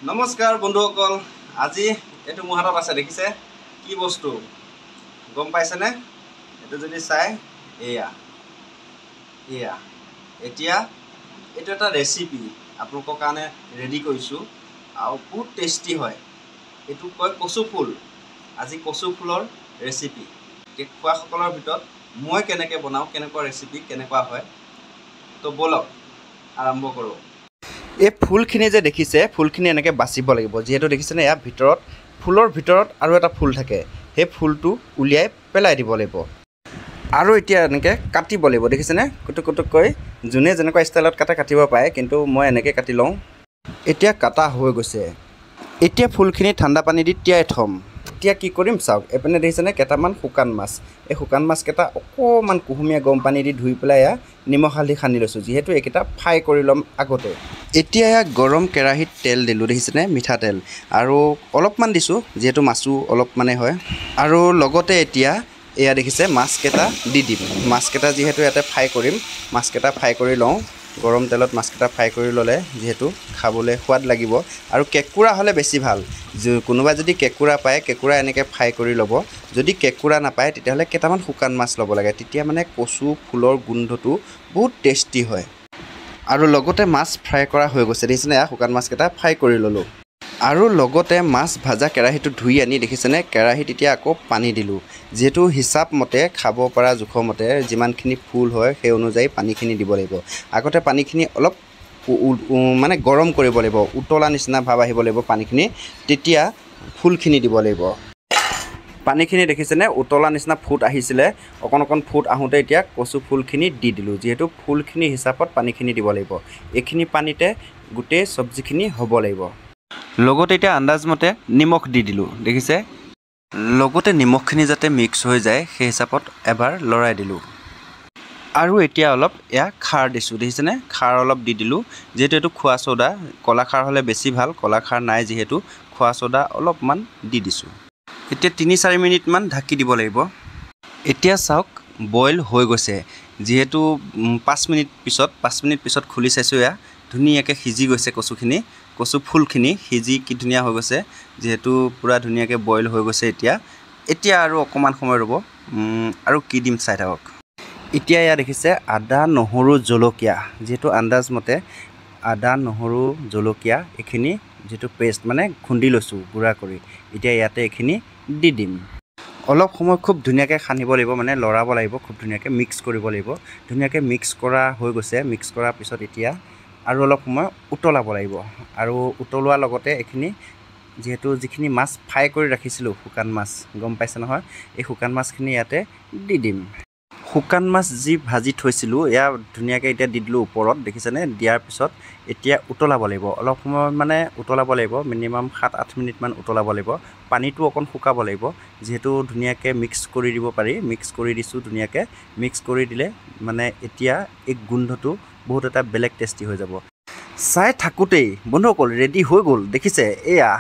নমস্কাৰ বন্ধুসকল, আজি এইটো মোৰ হাতত আছে, দেখিছে কি বস্তু গম পাইছেনে? এইটো যদি চাই এয়া এতিয়া এইটো এটা ৰেচিপি আপোনালোকৰ কাৰণে ৰেডি কৰিছোঁ আৰু বহুত টেষ্টি হয়। এইটো কয় কচু ফুল। আজি কচু ফুলৰ ৰেচিপি খোৱাসকলৰ ভিতৰত মই কেনেকৈ বনাওঁ, কেনেকুৱা ৰেচিপি কেনেকুৱা হয়, তো ব'লক আৰম্ভ কৰোঁ। এই ফুলখিনি যে দেখিছে, ফুলখিনি এনেকৈ বাচিব লাগিব। যিহেতু দেখিছেনে ইয়াৰ ভিতৰত ফুলৰ ভিতৰত আৰু এটা ফুল থাকে, সেই ফুলটো উলিয়াই পেলাই দিব লাগিব। আৰু এতিয়া এনেকৈ কাটিব লাগিব, দেখিছেনে কুটুক কুটুককৈ। যোনে যেনেকুৱা ষ্টাইলত কাটিব পাৰে, কিন্তু মই এনেকৈ কাটি লওঁ। এতিয়া কাটা হৈ গৈছে। এতিয়া ফুলখিনি ঠাণ্ডা পানী দি তিয়াই থ'ম। এতিয়া কি কৰিম চাওক, এইপিনে দেখিছেনে কেইটামান শুকান মাছ। এই শুকান মাছকেইটা অকণমান কুহুমীয়া গৰম পানী দি ধুই পেলাই এয়া নিমখ হালধি সানি লৈছোঁ, যিহেতু এইকেইটা ফ্ৰাই কৰি ল'ম আগতে। এতিয়া এয়া গৰম কেৰাহীত তেল দিলোঁ, দেখিছেনে মিঠাতেল, আৰু অলপমান দিছোঁ যিহেতু মাছো অলপমানে হয়। আৰু লগতে এতিয়া এয়া দেখিছে মাছকেইটা দি দিম। মাছকেইটা যিহেতু ইয়াতে ফ্ৰাই কৰিম, মাছকেইটা ফ্ৰাই কৰি লওঁ। গৰম তেলত মাছকেইটা ফ্ৰাই কৰি ল'লে যিহেতু খাবলৈ সোৱাদ লাগিব। আৰু কেঁকুৰা হ'লে বেছি ভাল। কোনোবাই যদি কেঁকুৰা পায়, কেঁকুৰা এনেকৈ ফ্ৰাই কৰি ল'ব। যদি কেঁকুৰা নাপায় তেতিয়াহ'লে কেইটামান শুকান মাছ ল'ব লাগে, তেতিয়া মানে কচু ফুলৰ গোন্ধটো বহুত টেষ্টি হয়। আৰু লগতে মাছ ফ্ৰাই কৰা হৈ গৈছে, দেখিছেনে এয়া শুকান মাছকেইটা ফ্ৰাই কৰি ল'লোঁ। আৰু লগতে মাছ ভাজা কেৰাহীটো ধুই আনি দেখিছেনে কেৰাহীত এতিয়া আকৌ পানী দিলোঁ। যিহেতু হিচাপ মতে খাব পৰা জোখৰ মতে যিমানখিনি ফুল হয় সেই অনুযায়ী পানীখিনি দিব লাগিব। আগতে পানীখিনি অলপ মানে গৰম কৰিব লাগিব, উতলা নিচিনা ভাৱ আহিব লাগিব পানীখিনি, তেতিয়া ফুলখিনি দিব লাগিব। পানীখিনি দেখিছেনে উতলা নিচিনা ফুট আহিছিলে, অকণ ফুট আহোঁতে এতিয়া কচু ফুলখিনি দি দিলোঁ। যিহেতু ফুলখিনি হিচাপত পানীখিনি দিব লাগিব। এইখিনি পানীতে গোটেই চব্জিখিনি হ'ব লাগিব। লগতে এতিয়া আন্দাজমতে নিমখ দি দিলোঁ, দেখিছে। লগতে নিমখখিনি যাতে মিক্স হৈ যায় সেই হিচাপত এবাৰ লৰাই দিলোঁ। আৰু এতিয়া অলপ এয়া খাৰ দিছোঁ, দেখিছেনে খাৰ অলপ দি দিলোঁ। যিহেতু এইটো খোৱা চ'দা, ক'লা খাৰ হ'লে বেছি ভাল, ক'লা খাৰ নাই যিহেতু খোৱা চ'দা অলপমান দি দিছোঁ। এতিয়া ৩-৪ মিনিটমান ঢাকি দিব লাগিব। এতিয়া চাওক বইল হৈ গৈছে। যিহেতু 5 মিনিট পিছত খুলি চাইছোঁ, এয়া ধুনীয়াকৈ সিজি গৈছে কচুখিনি। কচু ফুলখিনি সিজি কি ধুনীয়া হৈ গৈছে, যিহেতু পূৰা ধুনীয়াকৈ বইল হৈ গৈছে। এতিয়া আৰু অকণমান সময় ৰ'ব, আৰু কি দিম চাই থাকক। এতিয়া এয়া দেখিছে আদা নহৰু জলকীয়া, যিহেতু আন্দাজমতে আদা নহৰু জলকীয়া এইখিনি যিটো পেষ্ট মানে খুন্দি লৈছোঁ গুড়া কৰি, এতিয়া ইয়াতে এইখিনি দি দিম। অলপ সময় খুব ধুনীয়াকৈ সানিব লাগিব, মানে লৰাব লাগিব, খুব ধুনীয়াকৈ মিক্স কৰিব লাগিব। ধুনীয়াকৈ মিক্স কৰা হৈ গৈছে। মিক্স কৰাৰ পিছত এতিয়া আৰু অলপ সময় উতলাব লাগিব। আৰু উতলোৱাৰ লগতে এইখিনি যিখিনি মাছ ফ্ৰাই কৰি ৰাখিছিলোঁ, শুকান মাছ গম পাইছে নহয়, এই শুকান মাছখিনি ইয়াতে দি দিম। শুকান মাছ যি ভাজি থৈছিলোঁ এয়া ধুনীয়াকৈ এতিয়া দি দিলোঁ ওপৰত, দেখিছেনে। দিয়াৰ পিছত এতিয়া উতলাব লাগিব, অলপ সময় মানে উতলাব লাগিব, মিনিমাম 7-8 মিনিটমান উতলাব লাগিব। পানীটো অকণ শুকাব লাগিব, যিহেতু ধুনীয়াকৈ মিক্স কৰি দিব পাৰি। মিক্স কৰি দিছোঁ ধুনীয়াকৈ। মিক্স কৰি দিলে মানে এতিয়া এই গোন্ধটো বহুত এটা বেলেগ টেষ্টি হৈ যাব। চাই থাকোঁতেই বন্ধুসকল ৰেডি হৈ গ'ল, দেখিছে এয়া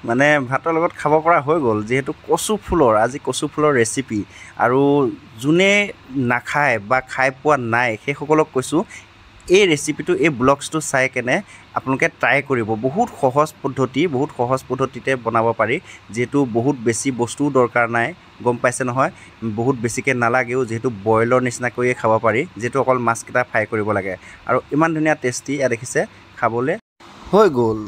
মানে ভাতৰ লগত খাব পৰা হৈ গ'ল। যিহেতু আজি কচু ফুলৰ ৰেচিপি, আৰু যোনে নাখায় বা খাই পোৱা নাই সেইসকলক কৈছোঁ এই ৰেচিপিটো, এই ব্লগছটো চাই কেনে আপোনালোকে ট্ৰাই কৰিব। বহুত সহজ পদ্ধতিতে বনাব পাৰি। যিহেতু বহুত বেছি বস্তুও দৰকাৰ নাই, গম পাইছে নহয়, বহুত বেছিকৈ নালাগেও। যিহেতু বইলৰ নিচিনাকৈয়ে খাব পাৰি, যিহেতু অকল মাছকেইটা ফ্ৰাই কৰিব লাগে। আৰু ইমান ধুনীয়া টেষ্টি এয়া দেখিছে, খাবলৈ হৈ গ'ল।